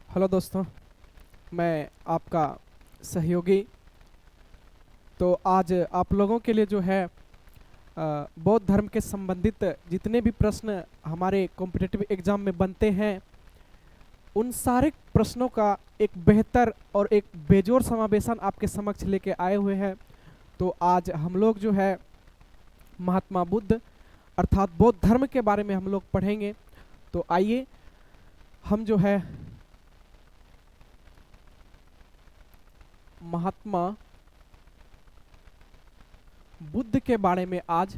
Hello दोस्तों, मैं आपका सहयोगी। तो आज आप लोगों के लिए जो है बौद्ध धर्म के संबंधित जितने भी प्रश्न हमारे कॉम्पिटिटिव एग्जाम में बनते हैं उन सारे प्रश्नों का एक बेहतर और एक बेजोड़ समावेशन आपके समक्ष लेके आए हुए हैं। तो आज हम लोग जो है महात्मा बुद्ध अर्थात बौद्ध धर्म के बारे में हम लोग पढ़ेंगे। तो आइए हम जो है महात्मा बुद्ध के बारे में आज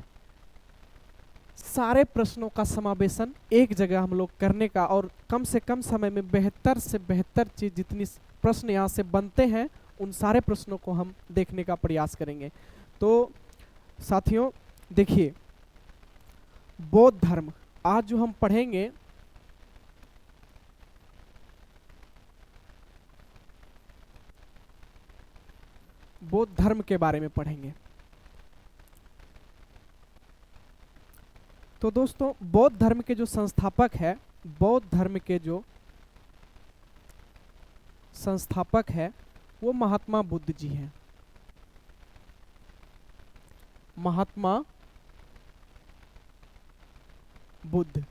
सारे प्रश्नों का समावेशन एक जगह हम लोग करने का और कम से कम समय में बेहतर से बेहतर चीज जितनी प्रश्न यहाँ से बनते हैं उन सारे प्रश्नों को हम देखने का प्रयास करेंगे। तो साथियों देखिए, बौद्ध धर्म आज जो हम पढ़ेंगे बौद्ध धर्म के बारे में पढ़ेंगे। तो दोस्तों बौद्ध धर्म के जो संस्थापक है, बौद्ध धर्म के जो संस्थापक है वो महात्मा बुद्ध जी हैं। महात्मा बुद्ध,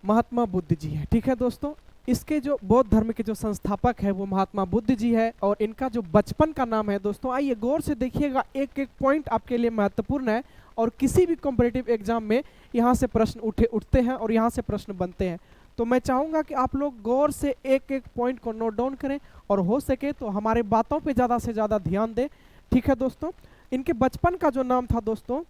महात्मा बुद्ध जी है। ठीक है दोस्तों, इसके जो बौद्ध धर्म के जो संस्थापक है वो महात्मा बुद्ध जी है। और इनका जो बचपन का नाम है दोस्तों, आइए गौर से देखिएगा, एक एक पॉइंट आपके लिए महत्वपूर्ण है और किसी भी कॉम्पिटिटिव एग्जाम में यहाँ से प्रश्न उठते हैं और यहाँ से प्रश्न बनते हैं। तो मैं चाहूँगा कि आप लोग गौर से एक एक पॉइंट को नोट डाउन करें और हो सके तो हमारे बातों पे ज़्यादा से ज़्यादा ध्यान दें। ठीक है दोस्तों, इनके बचपन का जो नाम था दोस्तों,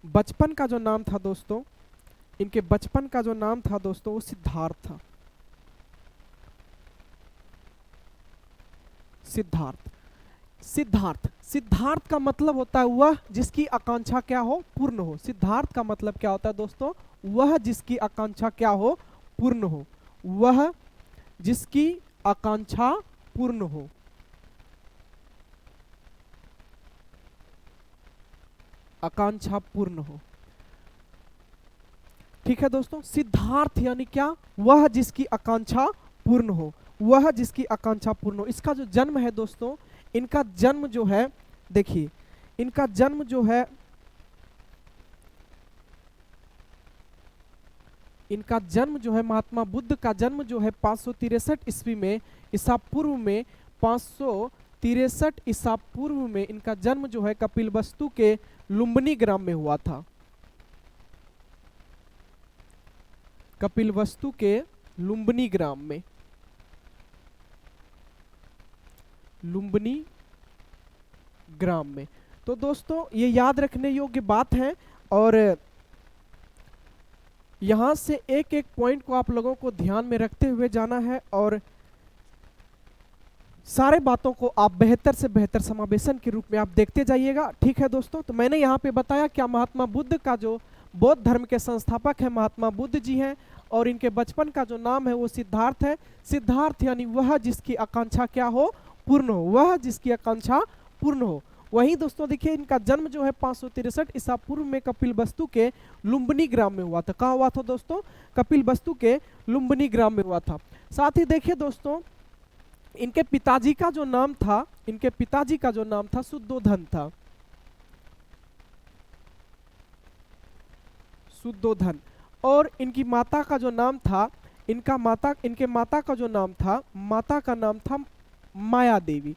बचपन का जो नाम था दोस्तों, इनके बचपन का जो नाम था दोस्तों वो सिद्धार्थ था। सिद्धार्थ, सिद्धार्थ, सिद्धार्थ का मतलब होता है वह जिसकी आकांक्षा क्या हो, पूर्ण हो। सिद्धार्थ का मतलब क्या होता है दोस्तों? वह जिसकी आकांक्षा क्या हो, पूर्ण हो। वह जिसकी आकांक्षा पूर्ण हो। आकांक्षा पूर्ण हो। ठीक है दोस्तों, सिद्धार्थ यानी क्या? वह जिसकी आकांक्षा पूर्ण हो, वह जिसकी आकांक्षा पूर्ण हो। इसका जो जन्म है दोस्तों, इनका जन्म जो है, देखिए इनका जन्म जो है, इनका जन्म जो है, महात्मा बुद्ध का जन्म जो है 563 ईस्वी में, ईसा पूर्व में 563 ईसा पूर्व में इनका जन्म जो है कपिलवस्तु के लुम्बिनी ग्राम में हुआ था। कपिलवस्तु के लुम्बिनी ग्राम में, लुम्बिनी ग्राम में। तो दोस्तों ये याद रखने योग्य बात है और यहां से एक एक पॉइंट को आप लोगों को ध्यान में रखते हुए जाना है और सारे बातों को आप बेहतर से बेहतर समावेशन के रूप में आप देखते जाइएगा। ठीक है दोस्तों, तो मैंने यहाँ पे बताया क्या महात्मा बुद्ध का जो बौद्ध धर्म के संस्थापक है महात्मा बुद्ध जी हैं और इनके बचपन का जो नाम है वो सिद्धार्थ है। सिद्धार्थ यानी वह जिसकी आकांक्षा क्या हो, पूर्ण हो। वह जिसकी आकांक्षा पूर्ण हो। वहीं दोस्तों देखिए, इनका जन्म जो है 563 ईसा पूर्व में कपिलवस्तु के लुम्बिनी ग्राम में हुआ था। कहाँ हुआ था दोस्तों? कपिलवस्तु के लुम्बिनी ग्राम में हुआ था। साथ ही देखिए दोस्तों, इनके पिताजी का जो नाम था, इनके पिताजी का जो नाम था शुद्धोधन था। शुद्धोधन। और इनकी माता का जो नाम था, इनके माता का जो नाम था, माता का नाम था माया देवी।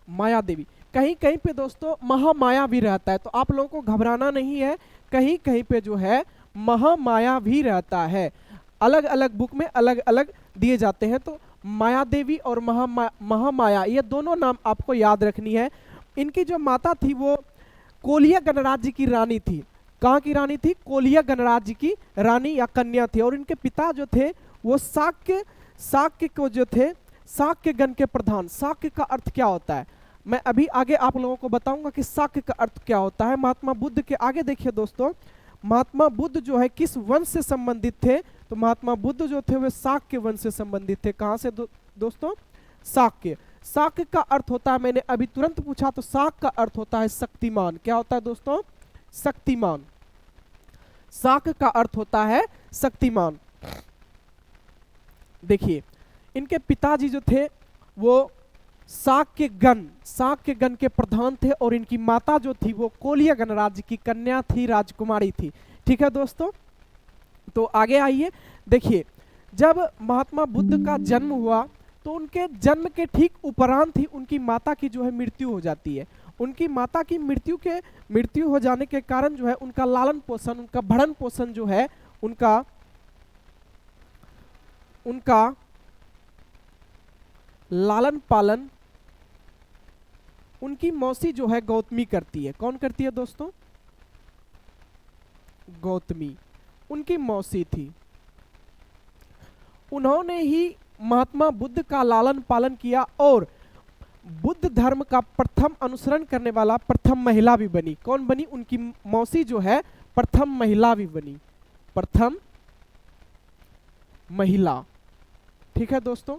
माया देवी। कहीं कहीं पे दोस्तों महामाया भी रहता है, तो आप लोगों को घबराना नहीं है। कहीं कहीं पे जो है महामाया भी रहता है, अलग अलग बुक में अलग अलग दिए जाते हैं। तो माया देवी और महामाया ये दोनों नाम आपको याद रखनी है। इनकी जो माता थी वो कोलिया गणराज्य की रानी थी। कहाँ की रानी थी? कोलिया गणराज्य की रानी या कन्या थी। और इनके पिता जो थे वो शाक्य को जो थे, शाक्य गण के प्रधान। शाक्य का अर्थ क्या होता है मैं अभी आगे आप लोगों को बताऊंगा कि शाक्य का अर्थ क्या होता है। महात्मा बुद्ध के आगे देखिए दोस्तों, महात्मा बुद्ध जो है किस वंश से संबंधित थे? तो महात्मा बुद्ध जो थे वे शाक्य वंश से संबंधित थे। कहाँ से दोस्तों? शाक्य। शाक का अर्थ होता है, मैंने अभी तुरंत पूछा तो शाक का अर्थ होता है शक्तिमान। क्या होता है दोस्तों? शक्तिमान। शाक का अर्थ होता है शक्तिमान। देखिए इनके पिताजी जो थे वो शाक के गण के प्रधान थे और इनकी माता जो थी वो कोलिया गणराज्य की कन्या थी, राजकुमारी थी। ठीक है दोस्तों, तो आगे आइए। देखिए जब महात्मा बुद्ध का जन्म हुआ तो उनके जन्म के ठीक उपरांत ही उनकी माता की जो है मृत्यु हो जाती है। उनकी माता की मृत्यु हो जाने के कारण जो है उनका लालन पोषण, उनका भरण पोषण जो है, उनका लालन पालन उनकी मौसी जो है गौतमी करती है। कौन करती है दोस्तों? गौतमी उनकी मौसी थी। उन्होंने ही महात्मा बुद्ध का लालन पालन किया और बुद्ध धर्म का प्रथम अनुसरण करने वाला प्रथम महिला भी बनी। कौन बनी? उनकी मौसी जो है प्रथम महिला भी बनी, प्रथम महिला। ठीक है दोस्तों,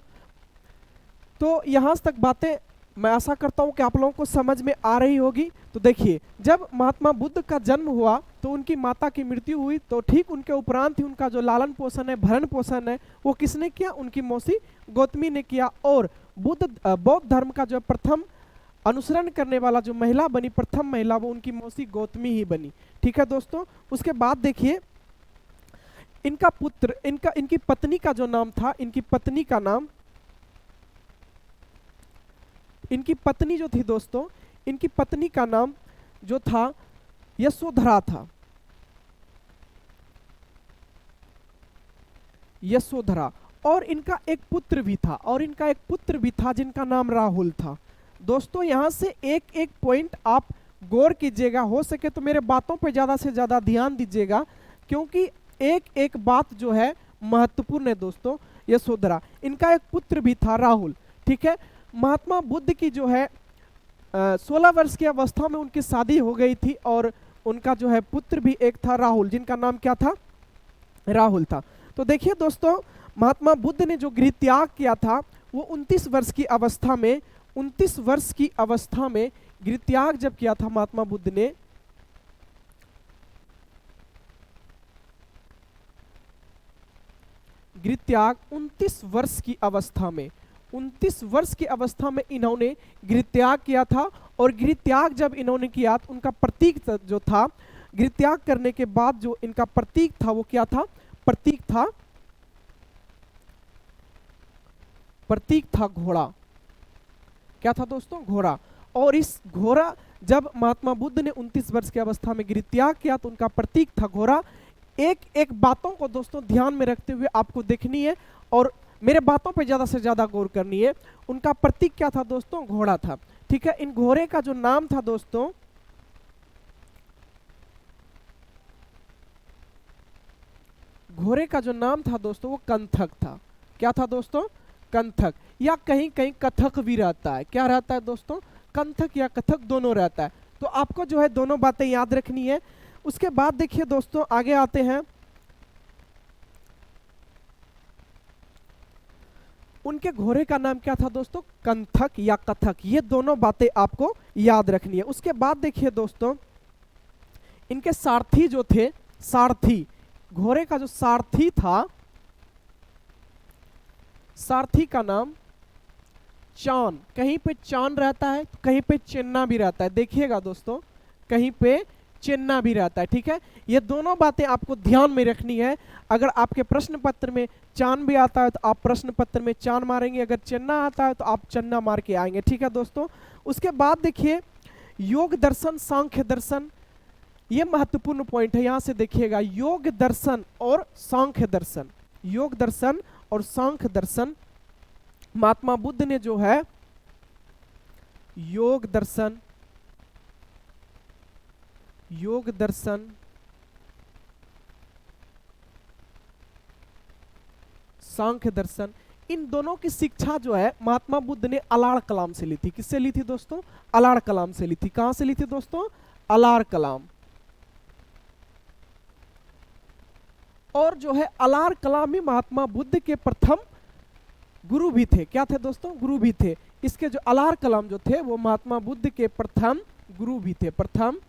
तो यहां तक बातें मैं आशा करता हूं कि आप लोगों को समझ में आ रही होगी। तो देखिए जब महात्मा बुद्ध का जन्म हुआ तो उनकी माता की मृत्यु हुई, तो ठीक उनके उपरांत ही उनका जो लालन पोषण है, भरण पोषण है, वो किसने किया? उनकी मौसी गौतमी ने किया। और बौद्ध धर्म का जो प्रथम अनुसरण करने वाला जो महिला बनी, प्रथम महिला, वो उनकी मौसी गौतमी ही बनी। ठीक है दोस्तों, उसके बाद देखिए इनका पुत्र, इनकी पत्नी का जो नाम था, इनकी पत्नी जो थी दोस्तों, इनकी पत्नी का नाम जो था यशोधरा था। यशोधरा। और इनका एक पुत्र भी था जिनका नाम राहुल था। दोस्तों यहां से एक एक पॉइंट आप गौर कीजिएगा, हो सके तो मेरे बातों पे ज्यादा से ज्यादा ध्यान दीजिएगा, क्योंकि एक एक बात जो है महत्वपूर्ण है दोस्तों। यशोधरा, इनका एक पुत्र भी था राहुल। ठीक है, महात्मा बुद्ध की जो है 16 वर्ष की अवस्था में उनकी शादी हो गई थी और उनका जो है पुत्र भी एक था राहुल, जिनका नाम क्या था? राहुल था। तो देखिए दोस्तों, महात्मा बुद्ध ने जो गृह त्याग किया था वो 29 वर्ष की अवस्था में गृह त्याग जब किया था महात्मा बुद्ध ने, गृह त्याग 29 वर्ष की अवस्था में इन्होंने गृह त्याग किया था। और गृह त्याग जब इन्होंने किया तो उनका प्रतीक जो था, गृह त्याग करने के बाद जो इनका प्रतीक था वो क्या था? प्रतीक था घोड़ा। क्या था दोस्तों? घोड़ा। और इस घोड़ा, जब महात्मा बुद्ध ने 29 वर्ष की अवस्था में गृह त्याग किया तो उनका प्रतीक था घोड़ा। एक एक बातों को दोस्तों ध्यान में रखते हुए आपको देखनी है और मेरे बातों पे ज्यादा से ज्यादा गौर करनी है। उनका प्रतीक क्या था दोस्तों? घोड़ा था। ठीक है, इन घोड़े का जो नाम था दोस्तों, वो कंथक था। क्या था दोस्तों? कंथक, या कहीं कहीं कथक भी रहता है। क्या रहता है दोस्तों? कंथक या कथक दोनों रहता है। तो आपको जो है दोनों बातें याद रखनी है। उसके बाद देखिए दोस्तों, आगे आते हैं। उनके घोड़े का नाम क्या था दोस्तों? कंथक या कथक। ये दोनों बातें आपको याद रखनी है। उसके बाद देखिए दोस्तों, इनके सारथी जो थे, घोड़े का जो सारथी था, सारथी का नाम चान। कहीं पे चान रहता है, कहीं पे चेन्ना भी रहता है। देखिएगा दोस्तों, कहीं पे चेन्ना भी रहता है। ठीक है, ये दोनों बातें आपको ध्यान में रखनी है। अगर आपके प्रश्न पत्र में चान भी आता है तो आप प्रश्न पत्र में चान मारेंगे, अगर चेन्ना आता है तो आप चन्ना मार के आएंगे। ठीक है दोस्तों, उसके बाद देखिए योग दर्शन, सांख्य दर्शन, ये महत्वपूर्ण पॉइंट है। यहां से देखिएगा, योग दर्शन और सांख्य दर्शन, महात्मा बुद्ध ने जो है योग दर्शन, सांख्य दर्शन, इन दोनों की शिक्षा जो है महात्मा बुद्ध ने अलाड़ कलाम से ली थी। किससे ली थी दोस्तों? अलाड़ कलाम से ली थी। कहां से ली थी दोस्तों? अलाड़ कलाम। और जो है अलाड़ कलाम ही महात्मा बुद्ध के प्रथम गुरु भी थे। क्या थे दोस्तों? गुरु भी थे। इसके जो अलाड़ कलाम जो थे वो महात्मा बुद्ध के प्रथम गुरु भी थे, प्रथम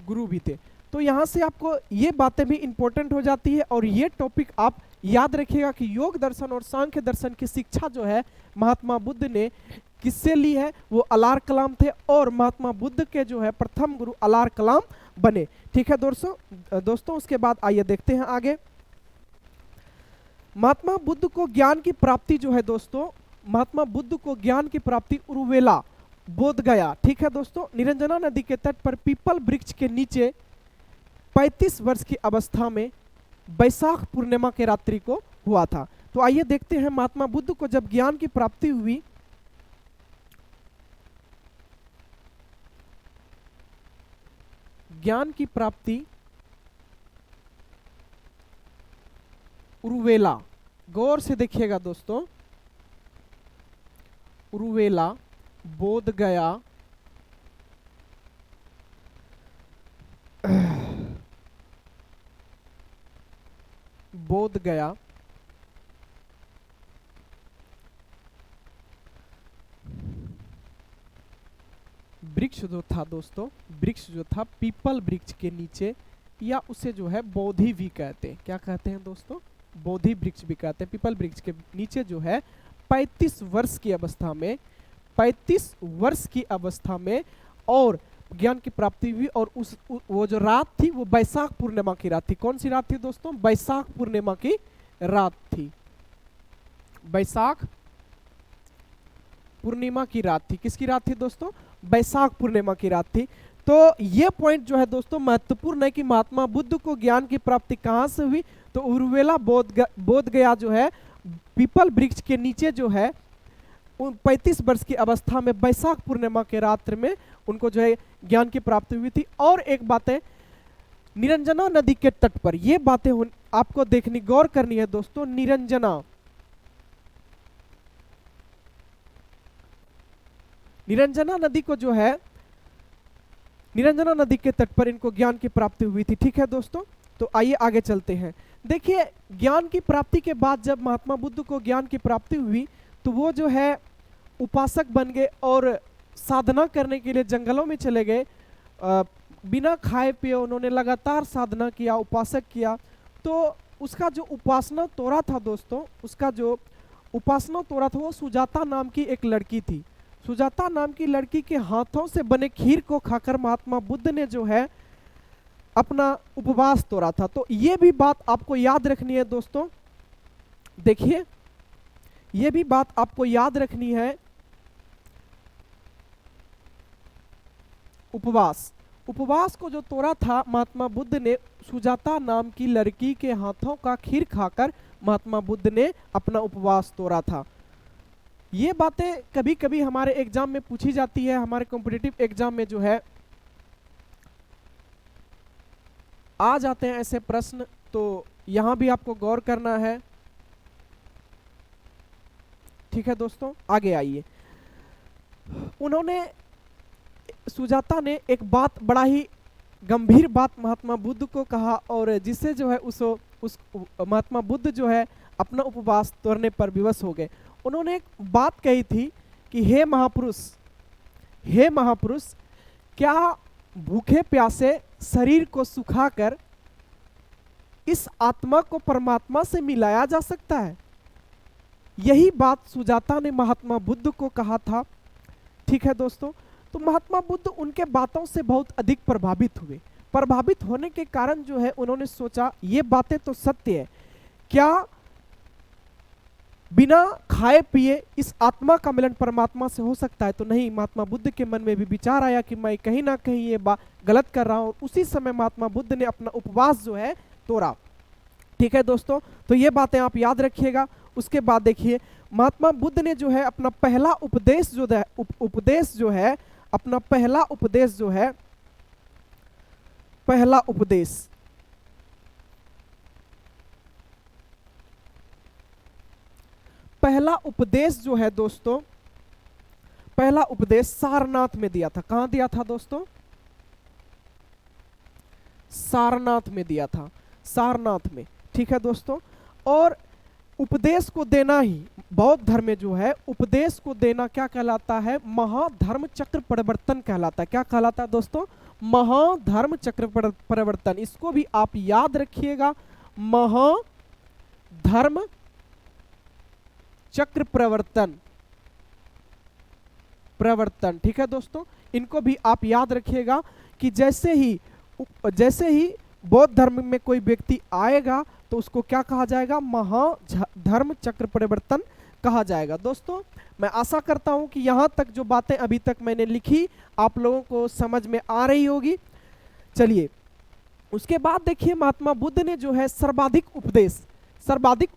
गुरु भी थे। तो यहाँ से आपको ये बातें भी इंपॉर्टेंट हो जाती है और ये टॉपिक आप याद रखिएगा कि योग दर्शन और सांख्य दर्शन की शिक्षा जो है महात्मा बुद्ध ने किससे ली है, वो अलार कलाम थे और महात्मा बुद्ध के जो है प्रथम गुरु अलार कलाम बने। ठीक है दोस्तों उसके बाद आइए देखते हैं आगे। महात्मा बुद्ध को ज्ञान की प्राप्ति जो है दोस्तों, महात्मा बुद्ध को ज्ञान की प्राप्ति उरुवेला बोध गया, ठीक है दोस्तों, निरंजना नदी के तट पर पीपल वृक्ष के नीचे 35 वर्ष की अवस्था में बैसाख पूर्णिमा के रात्रि को हुआ था। तो आइए देखते हैं महात्मा बुद्ध को जब ज्ञान की प्राप्ति हुई, ज्ञान की प्राप्ति उरुवेला, गौर से देखिएगा दोस्तों, उरुवेला बोध गया बोध गया वृक्ष जो था दोस्तों, वृक्ष जो था पीपल वृक्ष के नीचे, या उसे जो है बोधि भी कहते हैं। क्या कहते हैं दोस्तों? बोधि वृक्ष भी कहते हैं। पीपल वृक्ष के नीचे जो है 35 वर्ष की अवस्था में, 35 वर्ष की अवस्था में और ज्ञान की प्राप्ति हुई। और वो जो रात थी वो बैसाख पूर्णिमा की रात थी। कौन सी रात थी दोस्तों? बैसाख पूर्णिमा की रात थी। बैसाख पूर्णिमा की रात थी। किसकी रात थी दोस्तों? बैसाख पूर्णिमा की रात थी। तो ये पॉइंट जो है दोस्तों महत्वपूर्ण है कि महात्मा बुद्ध को ज्ञान की प्राप्ति कहां से हुई, तो उरुवेला बोध गया जो है पीपल वृक्ष के नीचे जो है 35 वर्ष की अवस्था में बैसाख पूर्णिमा के रात्र में उनको जो है ज्ञान की प्राप्ति हुई थी। और एक बात है, निरंजना नदी के तट पर, ये बातें आपको देखनी, गौर करनी है दोस्तों। निरंजना नदी को जो है, निरंजना नदी के तट पर इनको ज्ञान की प्राप्ति हुई थी। ठीक है दोस्तों, तो आइए आगे चलते हैं। देखिए, ज्ञान की प्राप्ति के बाद जब महात्मा बुद्ध को ज्ञान की प्राप्ति हुई तो वो जो है उपासक बन गए और साधना करने के लिए जंगलों में चले गए। बिना खाए पिए उन्होंने लगातार साधना किया, उपासक किया। तो उसका जो उपासना तोरा था दोस्तों, उसका जो उपासना तोरा था वो सुजाता नाम की एक लड़की थी। सुजाता नाम की लड़की के हाथों से बने खीर को खाकर महात्मा बुद्ध ने जो है अपना उपवास तोड़ा था। तो ये भी बात आपको याद रखनी है दोस्तों। देखिए, ये भी बात आपको याद रखनी है। उपवास को जो तोड़ा था महात्मा बुद्ध ने, सुजाता नाम की लड़की के हाथों का खीर खाकर महात्मा बुद्ध ने अपना उपवास तोड़ा था। ये बातें कभी कभी हमारे एग्जाम में पूछी जाती है, हमारे कॉम्पिटिटिव एग्जाम में जो है आ जाते हैं ऐसे प्रश्न, तो यहां भी आपको गौर करना है। ठीक है दोस्तों, आगे आइए। सुजाता ने एक बात, बड़ा ही गंभीर बात महात्मा बुद्ध को कहा और जिससे जो है उस महात्मा बुद्ध जो है अपना उपवास तोड़ने पर विवश हो गए। उन्होंने एक बात कही थी कि हे महापुरुष, क्या भूखे प्यासे शरीर को सुखाकर इस आत्मा को परमात्मा से मिलाया जा सकता है? यही बात सुजाता ने महात्मा बुद्ध को कहा था। ठीक है दोस्तों, तो महात्मा बुद्ध उनके बातों से बहुत अधिक प्रभावित हुए। प्रभावित होने के कारण जो है उन्होंने सोचा ये बातें तो सत्य है, क्या बिना खाए पिए इस आत्मा का मिलन परमात्मा से हो सकता है? तो नहीं, महात्मा बुद्ध के मन में भी विचार आया कि मैं कहीं ना कहीं ये बात गलत कर रहा हूं। उसी समय महात्मा बुद्ध ने अपना उपवास जो है तोड़ा। ठीक है दोस्तों, तो ये बातें आप याद रखिएगा। उसके बाद देखिए, महात्मा बुद्ध ने जो है अपना पहला उपदेश जो है दोस्तों, पहला उपदेश सारनाथ में दिया था। कहां दिया था दोस्तों? सारनाथ में दिया था, सारनाथ में। ठीक है दोस्तों, और उपदेश को देना ही बौद्ध धर्म में जो है उपदेश को देना क्या कहलाता है? महाधर्म चक्र परिवर्तन कहलाता है। क्या कहलाता है दोस्तों? महाधर्म चक्र परिवर्तन, इसको भी आप याद रखिएगा, महाधर्म चक्र प्रवर्तन। ठीक है दोस्तों, इनको भी आप याद रखिएगा कि जैसे ही बौद्ध धर्म में कोई व्यक्ति आएगा तो उसको क्या कहा जाएगा, महाधर्म चक्र परिवर्तन कहा जाएगा। दोस्तों मैं आशा करता हूं कि यहां तक जो बातें अभी तक मैंने लिखी आप लोगों को समझ में आ रही होगी। चलिए उसके बाद देखिए, महात्मा बुद्ध ने जो है सर्वाधिक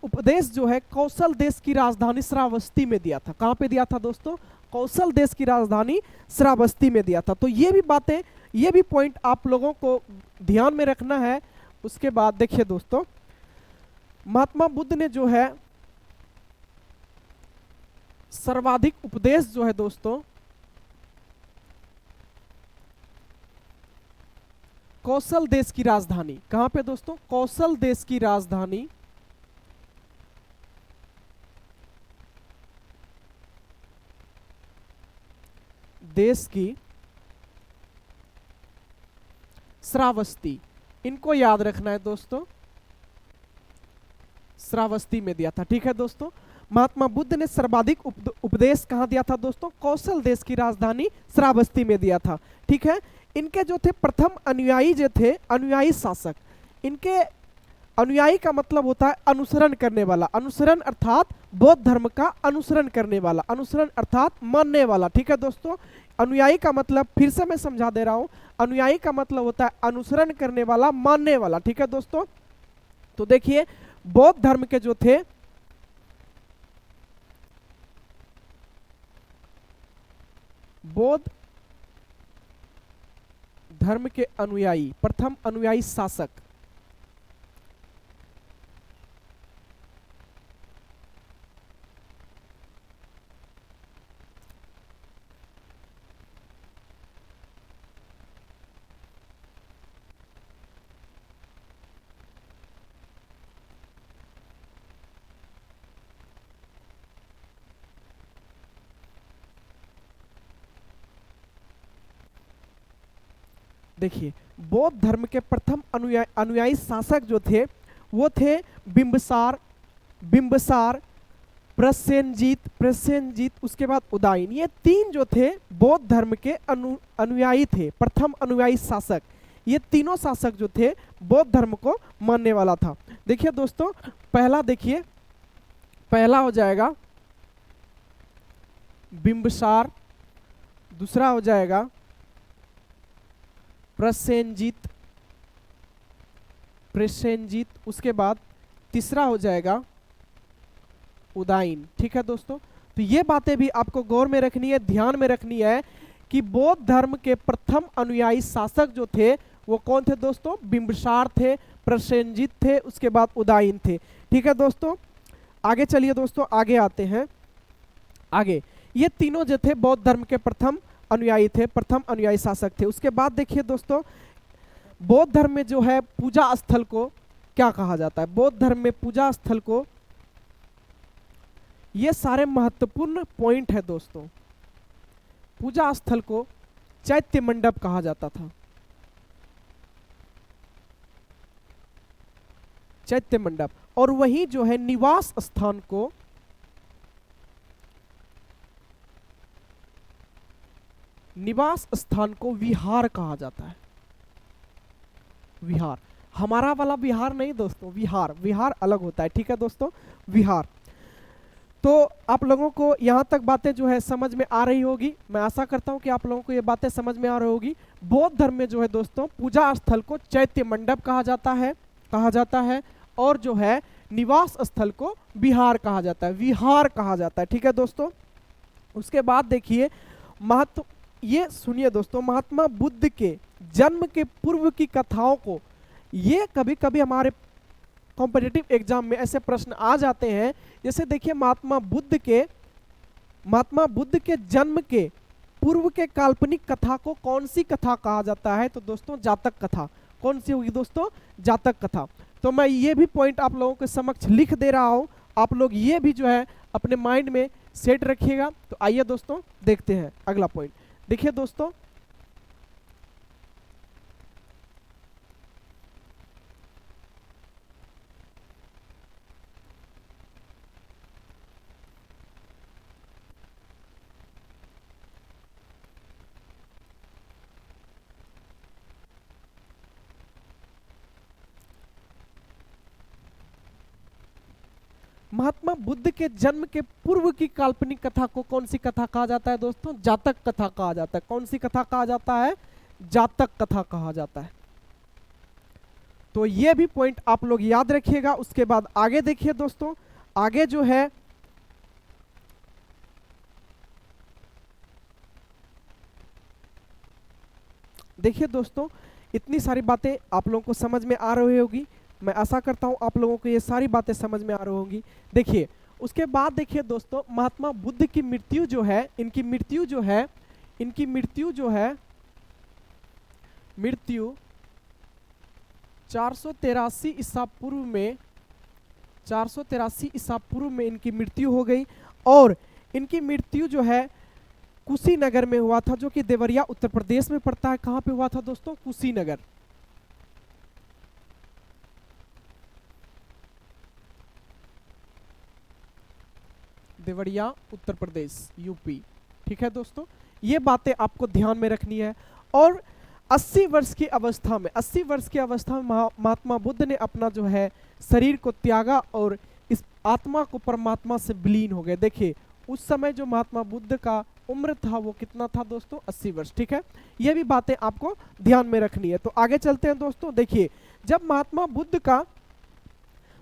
उपदेश जो है कौशल देश की राजधानी श्रावस्ती में दिया था। कहां पे दिया था दोस्तों, कौशल देश की राजधानी श्रावस्ती में दिया था। तो ये भी बातें, ये भी पॉइंट आप लोगों को ध्यान में रखना है। उसके बाद देखिए दोस्तों, महात्मा बुद्ध ने जो है सर्वाधिक उपदेश जो है दोस्तों कौशल देश की राजधानी, कहां पे दोस्तों, कौशल देश की राजधानी देश की श्रावस्ती, इनको याद रखना है दोस्तों, श्रावस्ती में दिया था। ठीक है दोस्तों, महात्मा बुद्ध ने सर्वाधिक उपदेश कहां दिया था दोस्तों, कौशल देश की राजधानी श्रावस्ती में दिया था। ठीक है, इनके जो थे प्रथम अनुयायी जो थे, अनुयायी शासक, इनके अनुयायी का मतलब होता है अनुसरण करने वाला, अनुसरण अर्थात बौद्ध धर्म का अनुसरण करने वाला, अनुसरण अर्थात मानने वाला। ठीक है दोस्तों, अनुयायी का मतलब फिर से मैं समझा दे रहा हूं, अनुयायी का मतलब होता है अनुसरण करने वाला, मानने वाला। ठीक है दोस्तों, तो देखिए बौद्ध धर्म के जो थे, बौद्ध धर्म के अनुयायी, प्रथम अनुयायी शासक, देखिए बौद्ध धर्म के प्रथम अनुयायी शासक जो थे वो थे बिंबिसार, प्रसेनजीत, उसके बाद उदयन। ये तीन जो थे बौद्ध धर्म के अनुयायी थे, प्रथम अनुयायी शासक। ये तीनों शासक जो थे बौद्ध धर्म को मानने वाला था। देखिए दोस्तों, पहला देखिए, पहला हो जाएगा बिंबिसार, दूसरा हो जाएगा प्रसेनजीत, उसके बाद तीसरा हो जाएगा उदयन। ठीक है दोस्तों, तो ये बातें भी आपको गौर में रखनी है, ध्यान में रखनी है कि बौद्ध धर्म के प्रथम अनुयायी शासक जो थे वो कौन थे दोस्तों, बिंबिसार थे, प्रसेनजीत थे, उसके बाद उदयन थे। ठीक है दोस्तों, आगे चलिए दोस्तों, आगे आते हैं। आगे ये तीनों जो थे बौद्ध धर्म के प्रथम अनुयायी थे, प्रथम अनुयायी शासक थे। उसके बाद देखिए दोस्तों, बौद्ध धर्म में जो है पूजा स्थल को क्या कहा जाता है, बौद्ध धर्म में पूजा स्थल को, ये सारे महत्वपूर्ण पॉइंट है दोस्तों। पूजा स्थल को चैत्य मंडप कहा जाता था, चैत्य मंडप, और वही जो है निवास स्थान को विहार कहा जाता है। विहार, हमारा वाला विहार नहीं दोस्तों, विहार अलग होता है। ठीक है दोस्तों, विहार। तो आप लोगों को यहाँ तक बातें जो है समझ में आ रही होगी, मैं आशा करता हूँ कि आप लोगों को ये बातें समझ में आ रही होगी। बौद्ध धर्म में जो है दोस्तों पूजा स्थल को चैत्य मंडप कहा जाता है, और जो है निवास स्थल को विहार कहा जाता है, ठीक है दोस्तों। उसके बाद देखिए ये सुनिए दोस्तों, महात्मा बुद्ध के जन्म के पूर्व की कथाओं को, ये कभी कभी हमारे कॉम्पिटिटिव एग्जाम में ऐसे प्रश्न आ जाते हैं। जैसे देखिए महात्मा बुद्ध के जन्म के पूर्व के काल्पनिक कथा को कौन सी कथा कहा जाता है, तो दोस्तों जातक कथा। कौन सी होगी दोस्तों, जातक कथा। तो मैं ये भी पॉइंट आप लोगों के समक्ष लिख दे रहा हूं, आप लोग ये भी जो है अपने माइंड में सेट रखिएगा। तो आइए दोस्तों देखते हैं अगला पॉइंट। देखिए दोस्तों, महात्मा बुद्ध के जन्म के पूर्व की काल्पनिक कथा को कौन सी कथा कहा जाता है दोस्तों? जातक कथा कहा जाता है। कौन सी कथा कहा जाता है? जातक कथा कहा जाता है। तो ये भी पॉइंट आप लोग याद रखिएगा। उसके बाद आगे देखिए दोस्तों, आगे जो है देखिए दोस्तों, इतनी सारी बातें आप लोगों को समझ में आ रही होगी। मैं आशा करता हूं आप लोगों को ये सारी बातें समझ में आ रही होंगी। देखिए उसके बाद देखिए दोस्तों, महात्मा बुद्ध की मृत्यु जो है, इनकी मृत्यु जो है, मृत्यु 483 ईसा पूर्व में, 483 ईसा पूर्व में इनकी मृत्यु हो गई। और इनकी मृत्यु जो है कुशीनगर में हुआ था, जो कि देवरिया उत्तर प्रदेश में पड़ता है। कहां पे हुआ था दोस्तों? कुशीनगर। देवरिया उत्तर प्रदेश, यूपी। ठीक है दोस्तों, ये बातें आपको ध्यान में रखनी है। और 80 वर्ष की अवस्था में, 80 वर्ष की अवस्था में महात्मा बुद्ध ने अपना जो है शरीर को त्यागा और इस आत्मा को परमात्मा से विलीन हो गए। देखिए उस समय जो महात्मा बुद्ध का उम्र था वो कितना था दोस्तों? 80 वर्ष। ठीक है, ये भी बातें आपको ध्यान में रखनी है। तो आगे चलते हैं दोस्तों। देखिए जब महात्मा बुद्ध का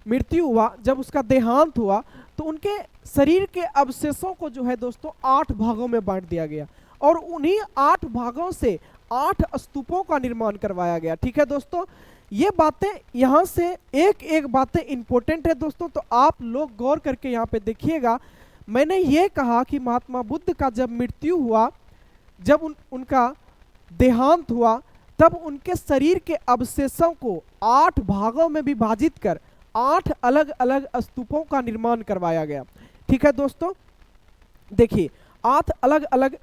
मृत्यु हुआ, जब उसका देहांत हुआ, तो उनके शरीर के अवशेषों को जो है दोस्तों 8 भागों में बांट दिया गया और उन्हीं 8 भागों से 8 स्तूपों का निर्माण करवाया गया। ठीक है दोस्तों, ये बातें यहाँ से एक एक बातें इंपॉर्टेंट है दोस्तों, तो आप लोग गौर करके यहाँ पे देखिएगा। मैंने ये कहा कि महात्मा बुद्ध का जब मृत्यु हुआ, जब उनका देहांत हुआ, तब उनके शरीर के अवशेषों को 8 भागों में विभाजित कर 8 अलग अलग स्तूपों का निर्माण करवाया गया। ठीक है दोस्तों, देखिए 8 अलग अलग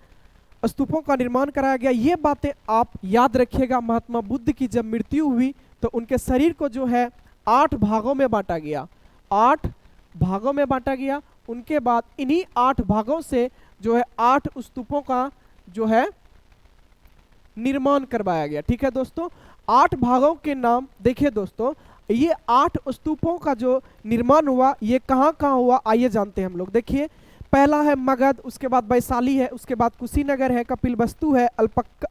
स्तूपों का निर्माण कराया गया। ये बातें आप याद रखिएगा। महात्मा बुद्ध की जब मृत्यु हुई तो उनके शरीर को जो है 8 भागों में बांटा गया, 8 भागों में बांटा गया। उनके बाद इन्हीं 8 भागों से जो है 8 स्तूपों का जो है निर्माण करवाया गया। ठीक है दोस्तों, 8 भागों के नाम देखिए दोस्तों। ये 8 स्तूपों का जो निर्माण हुआ, ये कहाँ कहाँ हुआ आइए जानते हैं हम लोग। देखिए पहला है मगध, उसके बाद वैशाली है, उसके बाद कुशीनगर है, कपिलवस्तु है,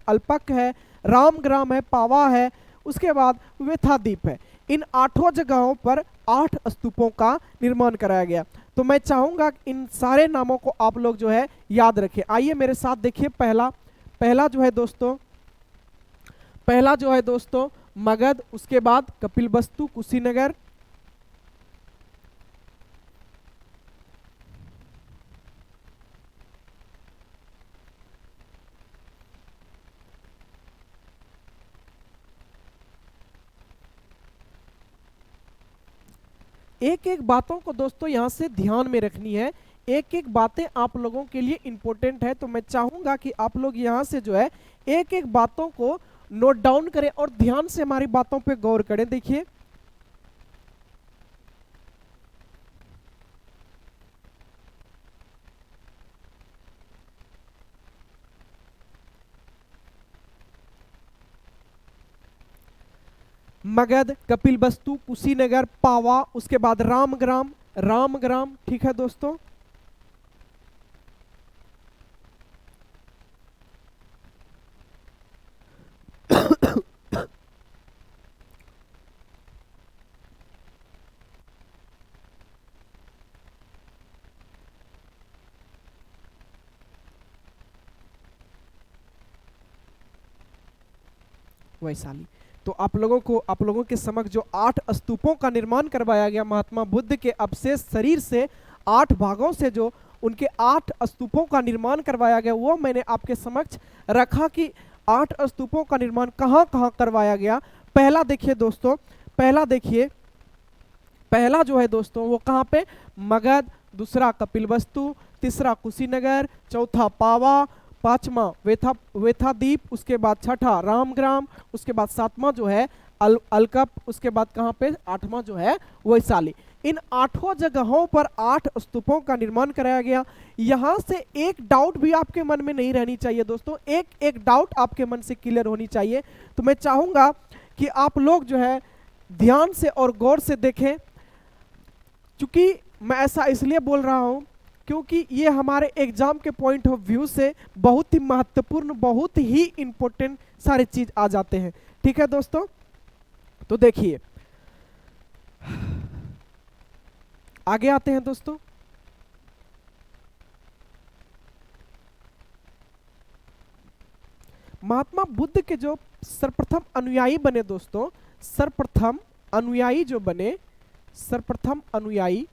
अल्पक है, रामग्राम है, पावा है, उसके बाद वेथाद्वीप है। इन 8 जगहों पर 8 स्तूपों का निर्माण कराया गया। तो मैं चाहूंगा कि इन सारे नामों को आप लोग जो है याद रखें। आइए मेरे साथ देखिए। पहला जो है दोस्तों मगध, उसके बाद कपिलवस्तु, कुशीनगर, एक एक बातों को दोस्तों यहां से ध्यान में रखनी है। एक एक बातें आप लोगों के लिए इंपॉर्टेंट है, तो मैं चाहूंगा कि आप लोग यहां से जो है एक एक बातों को नोट डाउन करें और ध्यान से हमारी बातों पे गौर करें। देखिए मगध, कपिलवस्तु, कुशीनगर, पावा, उसके बाद रामग्राम। ठीक है दोस्तों, वैशाली। तो आप लोगों के समक्ष जो 8 स्तूपों का निर्माण करवाया गया महात्मा बुद्ध के अवशेष शरीर से 8 भागों से जो उनके 8 स्तूपों का निर्माण करवाया गया, वो मैंने आपके समक्ष रखा कि 8 स्तूपों का निर्माण कहाँ कहाँ करवाया गया। पहला देखिए दोस्तों, पहला जो है दोस्तों वो कहाँ पे? मगध, दूसरा कपिलवस्तु, तीसरा कुशीनगर, चौथा पावा, पांचवा वेथाद्वीप, उसके बाद छठा रामग्राम, उसके बाद सातवां जो है अलकप, उसके बाद कहाँ पे? 8वां जो है वैशाली। इन 8 जगहों पर 8 स्तूपों का निर्माण कराया गया। यहां से एक डाउट भी आपके मन में नहीं रहनी चाहिए दोस्तों, एक एक डाउट आपके मन से क्लियर होनी चाहिए। तो मैं चाहूंगा कि आप लोग जो है ध्यान से और गौर से देखें, क्योंकि मैं ऐसा इसलिए बोल रहा हूं क्योंकि ये हमारे एग्जाम के पॉइंट ऑफ व्यू से बहुत ही महत्वपूर्ण, बहुत ही इंपॉर्टेंट सारे चीज आ जाते हैं। ठीक है दोस्तों, तो देखिए आगे आते हैं दोस्तों। महात्मा बुद्ध के जो सर्वप्रथम अनुयायी बने दोस्तों, सर्वप्रथम अनुयायी जो बने, सर्वप्रथम अनुयायी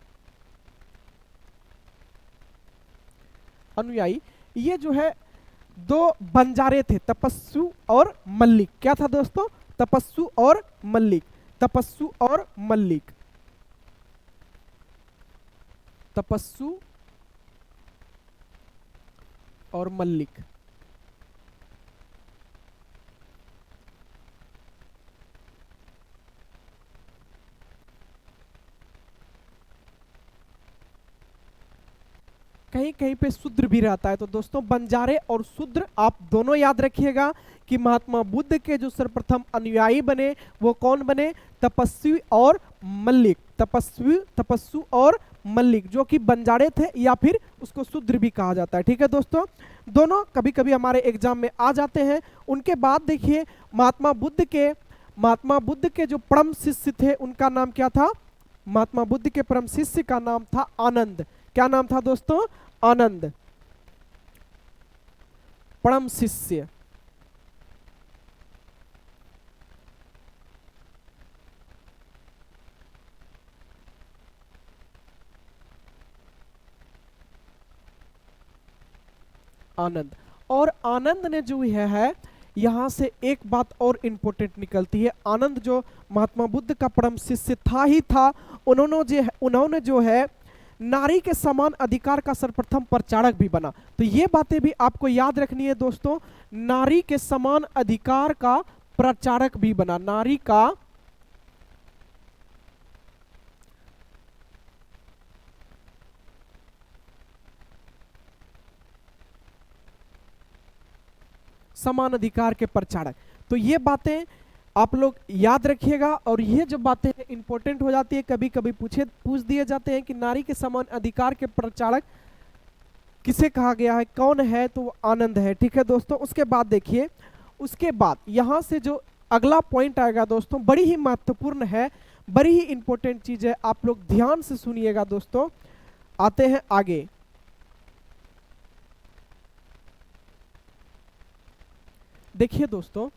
ये जो है दो बंजारे थे, तपस्सु और मल्लिक। क्या था दोस्तों? तपस्सु और मल्लिक, तपस्सु और मल्लिक, तपस्सु और मल्लिक। कहीं कहीं पे शूद्र भी रहता है। तो दोस्तों बंजारे और शूद्र आप दोनों याद रखिएगा कि महात्मा बुद्ध के जो सर्वप्रथम अनुयायी बने वो कौन बने? तपस्वी और मल्लिक, तपस्वी और मल्लिक, जो कि बंजारे थे या फिर उसको शूद्र भी कहा जाता है। ठीक है दोस्तों, दोनों कभी कभी हमारे एग्जाम में आ जाते हैं। उनके बाद देखिए महात्मा बुद्ध के जो परम शिष्य थे उनका नाम क्या था? महात्मा बुद्ध के परम शिष्य का नाम था आनंद। क्या नाम था दोस्तों? आनंद, परम शिष्य। आनंद, और आनंद ने जो है यहां से एक बात और इंपॉर्टेंट निकलती है। आनंद जो महात्मा बुद्ध का परम शिष्य था ही था, उन्होंने जो है नारी के समान अधिकार का सर्वप्रथम प्रचारक भी बना। तो ये बातें भी आपको याद रखनी है दोस्तों, नारी के समान अधिकार का प्रचारक भी बना, नारी का समान अधिकार के प्रचारक। तो ये बातें आप लोग याद रखिएगा, और ये जो बातें इंपॉर्टेंट हो जाती है, कभी कभी पूछ दिए जाते हैं कि नारी के समान अधिकार के प्रचारक किसे कहा गया है, कौन है? तो वो आनंद है। ठीक है दोस्तों, उसके बाद देखिए, उसके बाद यहां से जो अगला पॉइंट आएगा दोस्तों, बड़ी ही महत्वपूर्ण है, बड़ी ही इंपॉर्टेंट चीज है, आप लोग ध्यान से सुनिएगा दोस्तों। आते हैं आगे। देखिए दोस्तों,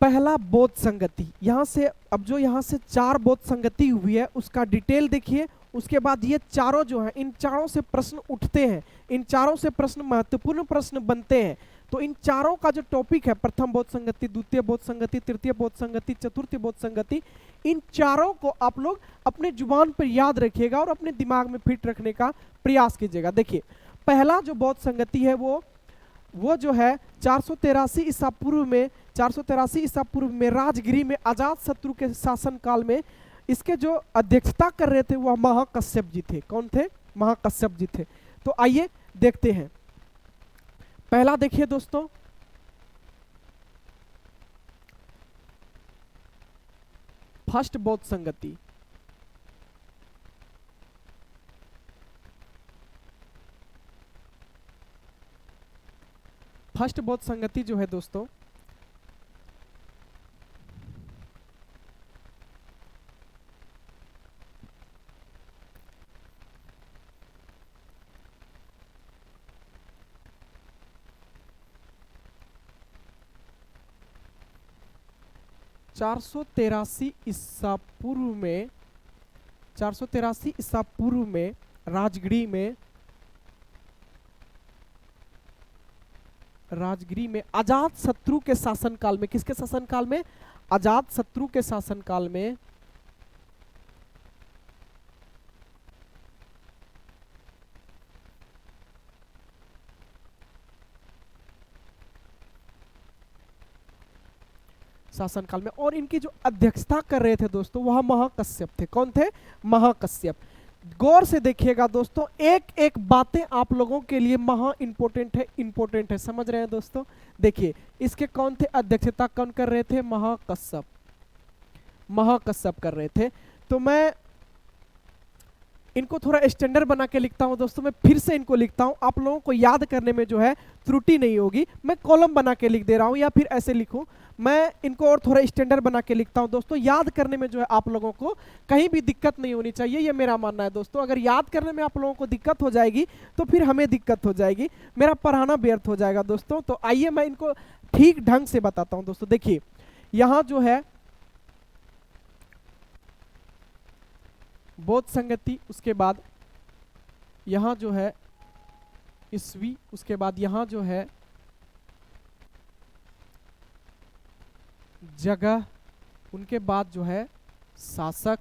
पहला बोध संगति, यहां से अब जो यहां से 4 बोध संगति हुई है उसका डिटेल देखिए। उसके बाद ये चारों जो है, इन चारों से प्रश्न उठते हैं, इन चारों से प्रश्न महत्वपूर्ण प्रश्न बनते हैं। तो इन चारों का जो टॉपिक है, प्रथम बोध संगति, द्वितीय बोध संगति, तृतीय बोध संगति, चतुर्थ बोध संगति, इन चारों को आप लोग अपने जुबान पर याद रखिएगा और अपने दिमाग में फिट रखने का प्रयास कीजिएगा। देखिए पहला जो बोध संगति है वो जो है 483 ईसा पूर्व में, 483 ईसा पूर्व में राजगिरी में अजात शत्रु के शासन काल में इसके जो अध्यक्षता कर रहे थे वह महाकश्यप जी थे। कौन थे? महाकश्यप जी थे। तो आइए देखते हैं। पहला देखिए दोस्तों, फर्स्ट बोध संगति। फर्स्ट बोध संगति जो है दोस्तों, चार सौ तेरासी ईसा पूर्व में राजगिरी में अजात शत्रु के शासन काल में, किसके शासन काल में? अजात शत्रु के शासन काल में शासनकाल में, और इनकी जो अध्यक्षता कर रहे थे दोस्तों वह महाकश्यप थे। कौन थे? महाकश्यप। गौर से देखिएगा दोस्तों, एक एक बातें आप लोगों के लिए महा इंपॉर्टेंट है, समझ रहे हैं दोस्तों। देखिए इसके कौन थे अध्यक्षता, कौन कर रहे थे, महाकश्यप कर रहे थे। तो मैं इनको थोड़ा स्टैंडर्ड बना के लिखता हूं दोस्तों, मैं फिर से इनको लिखता हूं, आप लोगों को याद करने में जो है त्रुटि नहीं होगी। मैं कॉलम बना के लिख दे रहा हूं या फिर ऐसे लिखूं, मैं इनको और थोड़ा स्टैंडर्ड बना के लिखता हूं दोस्तों। याद करने में जो है आप लोगों को कहीं भी दिक्कत नहीं होनी चाहिए, ये मेरा मानना है दोस्तों। अगर याद करने में आप लोगों को दिक्कत हो जाएगी तो फिर हमें दिक्कत हो जाएगी, मेरा पढ़ाना व्यर्थ हो जाएगा दोस्तों। तो आइए मैं इनको ठीक ढंग से बताता हूं दोस्तों। देखिए यहां जो है बोध संगति, उसके बाद यहां जो है ईस्वी, उसके बाद यहां जो है जगह, उनके बाद जो है शासक,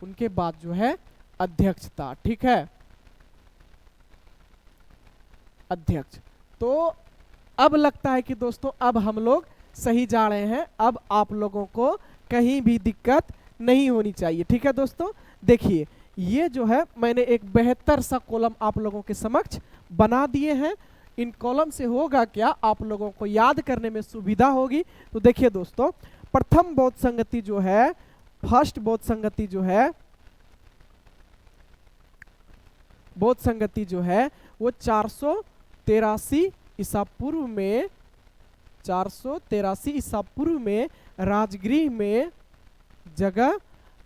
उनके बाद जो है अध्यक्षता। ठीक है, अध्यक्ष। तो अब लगता है कि दोस्तों अब हम लोग सही जा रहे हैं, अब आप लोगों को कहीं भी दिक्कत नहीं होनी चाहिए। ठीक है दोस्तों, देखिए ये जो है मैंने एक बेहतर सा कॉलम आप लोगों के समक्ष बना दिए हैं। इन कॉलम से होगा क्या, आप लोगों को याद करने में सुविधा होगी। तो देखिए दोस्तों, प्रथम बोध संगति जो है, फर्स्ट बोध संगति जो है, बोध संगति जो है वो 483 ईसा पूर्व में, 483 ईसा पूर्व में राजगृह में, जगह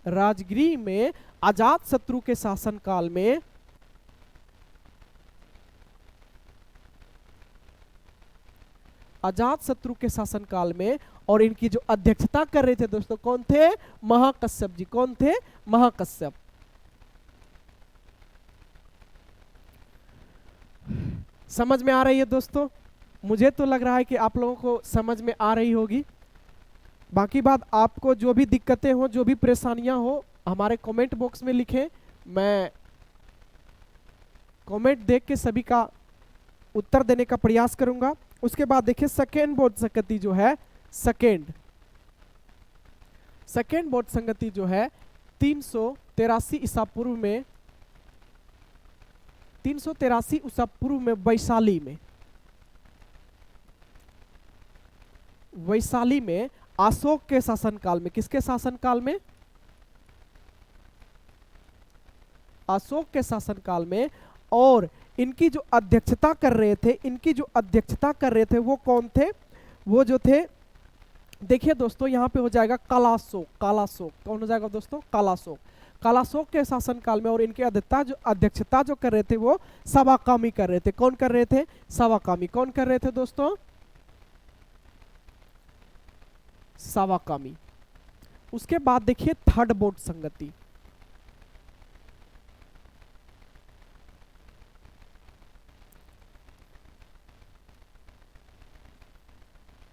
राजगृह में अजात शत्रु के शासन काल में, अजात शत्रु के शासन काल में, और इनकी जो अध्यक्षता कर रहे थे दोस्तों कौन थे, महाकश्यप जी। कौन थे, महाकश्यप। समझ में आ रही है दोस्तों, मुझे तो लग रहा है कि आप लोगों को समझ में आ रही होगी। बाकी बात, आपको जो भी दिक्कतें हो, जो भी परेशानियां हो, हमारे कमेंट बॉक्स में लिखें, मैं कमेंट देख के सभी का उत्तर देने का प्रयास करूंगा। उसके बाद देखिए सेकेंड बोध संगति जो है, सेकेंड बोध संगति जो है 383 ईसा पूर्व में, 383 ईसा पूर्व में वैशाली में अशोक के शासनकाल में, किसके शासनकाल में, अशोक के शासनकाल में। और इनकी जो अध्यक्षता कर रहे थे, वो कौन थे, वो जो थे, देखिए दोस्तों यहां पे हो जाएगा कालाशोक। कौन हो जाएगा दोस्तों, कालाशोक के शासनकाल में। और इनके अध्यक्षता जो कर रहे थे वो सवाकामी कर रहे थे। कौन कर रहे थे, सवाकामी। कौन कर रहे थे दोस्तों, सवाकामी। उसके बाद देखिए थर्ड बोध संगति,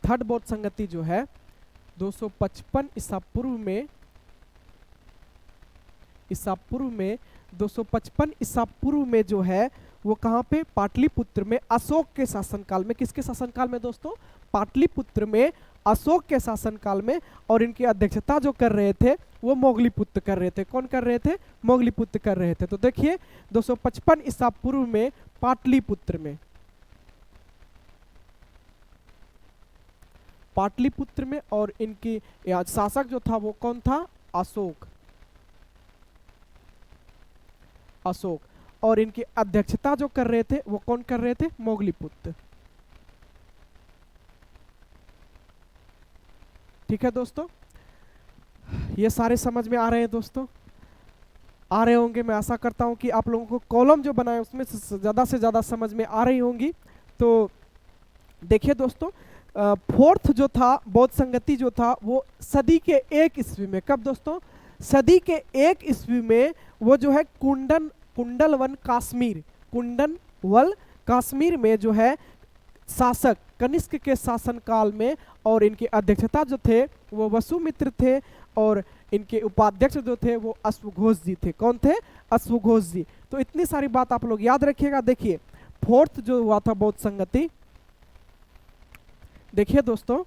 थर्ड बोध संगति जो है 255 ईसा पूर्व में, 255 ईसा पूर्व में जो है वो कहां पे, पाटलिपुत्र में अशोक के शासनकाल में। किसके शासनकाल में दोस्तों, पाटलिपुत्र में अशोक के शासनकाल में। और इनकी अध्यक्षता जो कर रहे थे वो मोगलीपुत्र कर रहे थे। कौन कर रहे थे, मोगलीपुत्र कर रहे थे। तो देखिए 255 ईसा पूर्व में पाटलिपुत्र में, और इनकी शासक जो था वो कौन था, अशोक। और इनकी अध्यक्षता जो कर रहे थे वो कौन कर रहे थे, मोगलीपुत्र। ठीक है दोस्तों, ये सारे समझ में आ रहे हैं दोस्तों, आ रहे होंगे। मैं आशा करता हूं कि आप लोगों को कॉलम जो बनाए उसमें से ज्यादा समझ में आ रही होंगी। तो देखिए दोस्तों, फोर्थ जो था बौद्ध संगति जो था वो सदी के 1 ईस्वी में, कब दोस्तों, सदी के 1 ईस्वी में वो जो है कुंडलवन कश्मीर में जो है शासक कनिष्क के शासनकाल में। और इनके अध्यक्षता जो थे वो वसुमित्र थे, और इनके उपाध्यक्ष जो थे वो अश्वघोष जी थे। कौन थे, अश्वघोष जी। तो इतनी सारी बात आप लोग याद रखिएगा। देखिए फोर्थ जो हुआ था बौद्ध संगति, देखिए दोस्तों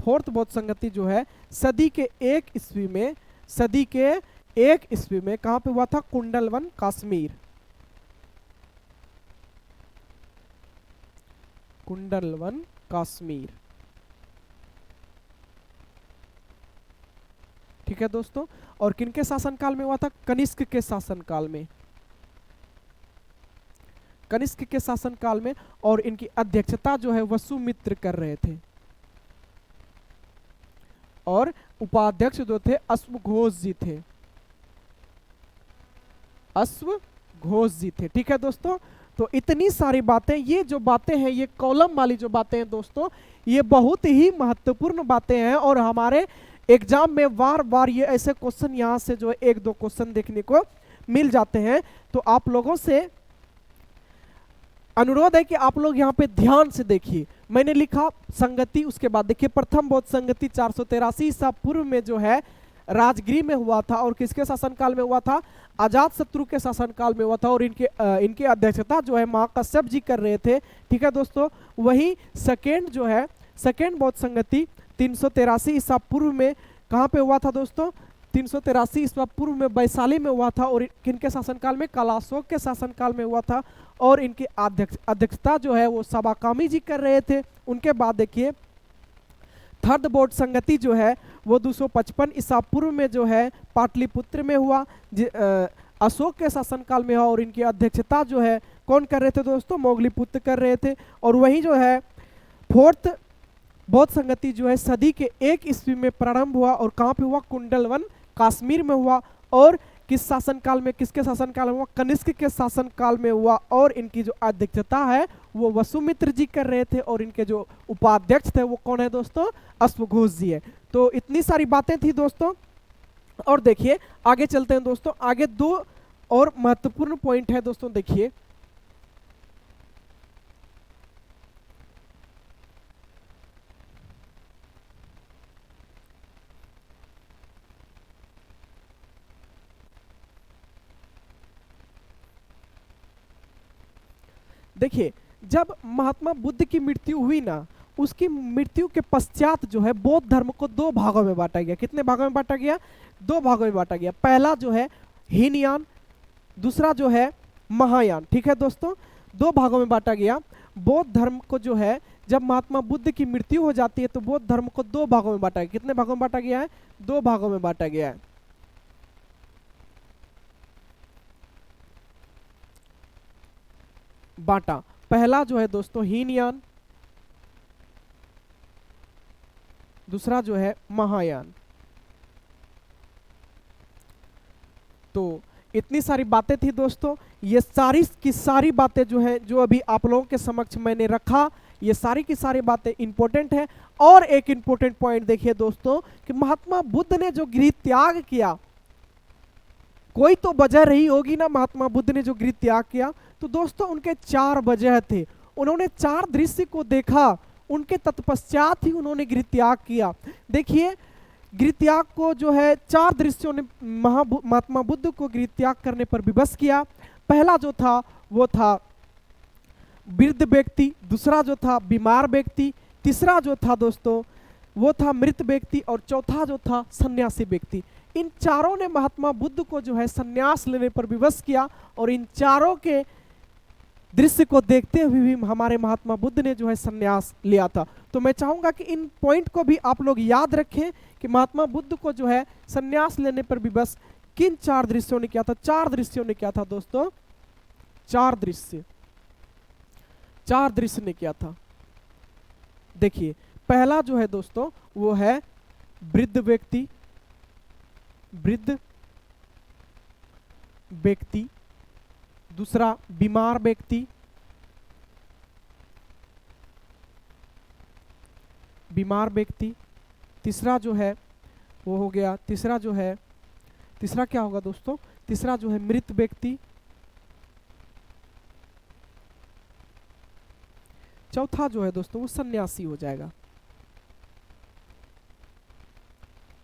फोर्थ बौद्ध संगति जो है सदी के 1 ईस्वी में, सदी के 1 ईस्वी में कहां पे हुआ था? कुंडलवन, कश्मीर। कुंडलवन, कश्मीर। ठीक है दोस्तों। और किनके शासनकाल में हुआ था? कनिष्क के शासनकाल में, कनिष्क के शासनकाल में। और इनकी अध्यक्षता जो है वसुमित्र कर रहे थे, और उपाध्यक्ष जो थे अश्वघोष जी थे, अश्वघोष जी थे। ठीक है दोस्तों। तो इतनी सारी बातें, ये जो बातें हैं, ये कॉलम वाली जो बातें हैं दोस्तों, ये बहुत ही महत्वपूर्ण बातें हैं। और हमारे एग्जाम में बार बार ये ऐसे क्वेश्चन यहाँ से जो है 1-2 क्वेश्चन देखने को मिल जाते हैं। तो आप लोगों से अनुरोध है कि आप लोग यहाँ पे ध्यान से देखिए। मैंने लिखा संगति, उसके बाद देखिए प्रथम बौद्ध संगति 483 ईसा पूर्व में जो है राजगिरी में हुआ था। और किसके शासनकाल में हुआ था? अजात शत्रु के शासनकाल में हुआ था। और इनके अध्यक्षता जो है महाकश्यप जी कर रहे थे। ठीक है दोस्तों। वही सेकेंड जो है, सेकेंड बौद्ध संगति 383 ईसा पूर्व में कहाँ पे हुआ था दोस्तों? 383 ईसा पूर्व में वैशाली में हुआ था। और किनके शासनकाल में? कलाशोक के शासनकाल में हुआ था। और इनकी अध्यक्षता जो है वो सबाकामी जी कर रहे थे। उनके बाद देखिए थर्ड बौद्ध संगति जो है वो 255 ईसा पूर्व में जो है पाटलिपुत्र में हुआ, अशोक के शासनकाल में हुआ। और इनकी अध्यक्षता जो है कौन कर रहे थे दोस्तों? मोगलीपुत्र कर रहे थे। और वही जो है फोर्थ बौद्ध संगति जो है सदी के 1 ईस्वी में प्रारंभ हुआ। और कहाँ पे हुआ? कुंडलवन, कश्मीर में हुआ। और किस शासनकाल में, किसके शासनकाल में हुआ? कनिष्क के शासनकाल में हुआ। और इनकी जो अध्यक्षता है वो वसुमित्र जी कर रहे थे। और इनके जो उपाध्यक्ष थे वो कौन है दोस्तों? अश्वघोष जी है। तो इतनी सारी बातें थी दोस्तों। और देखिए आगे चलते हैं दोस्तों। आगे 2 और महत्वपूर्ण पॉइंट है दोस्तों। देखिए देखिए जब महात्मा बुद्ध की मृत्यु हुई ना, उसकी मृत्यु के पश्चात जो है बौद्ध धर्म को 2 भागों में बांटा गया। कितने भागों में बांटा गया? 2 भागों में बांटा गया। पहला जो है हीनयान, दूसरा जो है महायान। ठीक है दोस्तों। 2 भागों में बांटा गया। बौद्ध धर्म को जो है जब महात्मा बुद्ध की मृत्यु हो जाती है तो बौद्ध धर्म को 2 भागों में बांटा गया। कितने भागों में बांटा गया है? 2 भागों में बांटा गया है। बांटा। पहला जो है दोस्तों हीनयान, दूसरा जो है महायान। तो इतनी सारी बातें थी दोस्तों। ये सारी की सारी बातें जो है, जो अभी आप लोगों के समक्ष मैंने रखा, ये सारी की सारी बातें इंपॉर्टेंट है। और एक इंपॉर्टेंट पॉइंट देखिए दोस्तों कि महात्मा बुद्ध ने जो गृह त्याग किया, कोई तो वजह रही होगी ना महात्मा बुद्ध ने जो गृह त्याग किया। तो दोस्तों उनके 4 वजह थे। उन्होंने 4 दृश्य को देखा, उनके तत्पश्चात ही उन्होंने गृह त्याग किया। देखिए गृह त्याग को जो है 4 दृश्यों ने महात्मा बुद्ध को गृह त्याग करने पर विवश किया। पहला जो था वो था वृद्ध व्यक्ति, दूसरा जो था बीमार व्यक्ति, तीसरा जो था दोस्तों वो था मृत व्यक्ति, और चौथा जो था सन्यासी व्यक्ति। इन चारों ने महात्मा बुद्ध को जो है सन्यास लेने पर विवश किया। और इन चारों के दृश्य को देखते हुए भी हमारे महात्मा बुद्ध ने जो है सन्यास लिया था। तो मैं चाहूंगा कि इन पॉइंट को भी आप लोग याद रखें कि महात्मा बुद्ध को जो है सन्यास लेने पर विवश किन 4 दृश्यों ने किया था? 4 दृश्यों ने किया था दोस्तों। 4 दृश्य ने किया था। देखिए पहला जो है दोस्तों वो है वृद्ध व्यक्ति, दूसरा बीमार व्यक्ति, तीसरा जो है वो हो गया, तीसरा क्या होगा दोस्तों? तीसरा जो है मृत व्यक्ति, चौथा जो है दोस्तों वो सन्यासी हो जाएगा,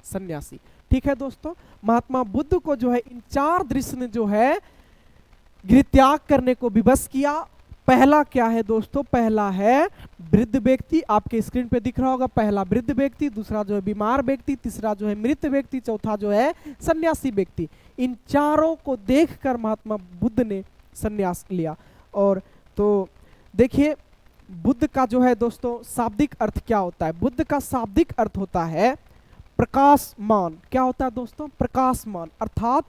सन्यासी। ठीक है दोस्तों। महात्मा बुद्ध को जो है इन 4 दृश्य ने जो है गृह त्याग करने को विवश किया। पहला क्या है दोस्तों, पहला है वृद्ध व्यक्ति, आपके स्क्रीन पे दिख रहा होगा, पहला वृद्ध व्यक्ति, दूसरा जो है बीमार व्यक्ति, तीसरा जो है मृत व्यक्ति, चौथा जो है सन्यासी व्यक्ति। इन चारों को देखकर महात्मा बुद्ध ने सन्यास लिया। और तो देखिए बुद्ध का जो है दोस्तों शाब्दिक अर्थ क्या होता है, बुद्ध का शाब्दिक अर्थ होता है प्रकाशमान। क्या होता है दोस्तों, प्रकाशमान अर्थात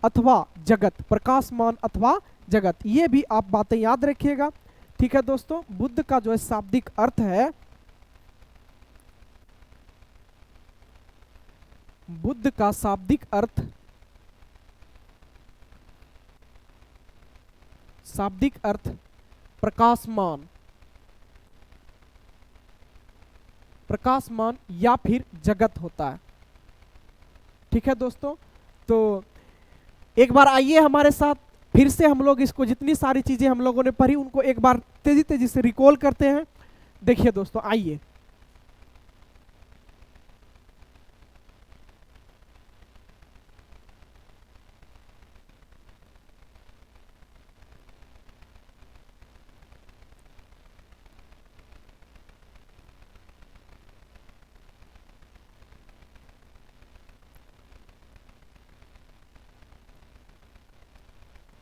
अथवा जगत, प्रकाशमान अथवा जगत, ये भी आप बातें याद रखिएगा। ठीक है दोस्तों, बुद्ध का जो है शाब्दिक अर्थ है, बुद्ध का शाब्दिक अर्थ, शाब्दिक अर्थ प्रकाशमान, प्रकाशमान या फिर जगत होता है। ठीक है दोस्तों, तो एक बार आइए हमारे साथ, फिर से हम लोग इसको जितनी सारी चीजें हम लोगों ने पढ़ी उनको एक बार तेजी तेजी से रिकॉल करते हैं। देखिए दोस्तों आइए,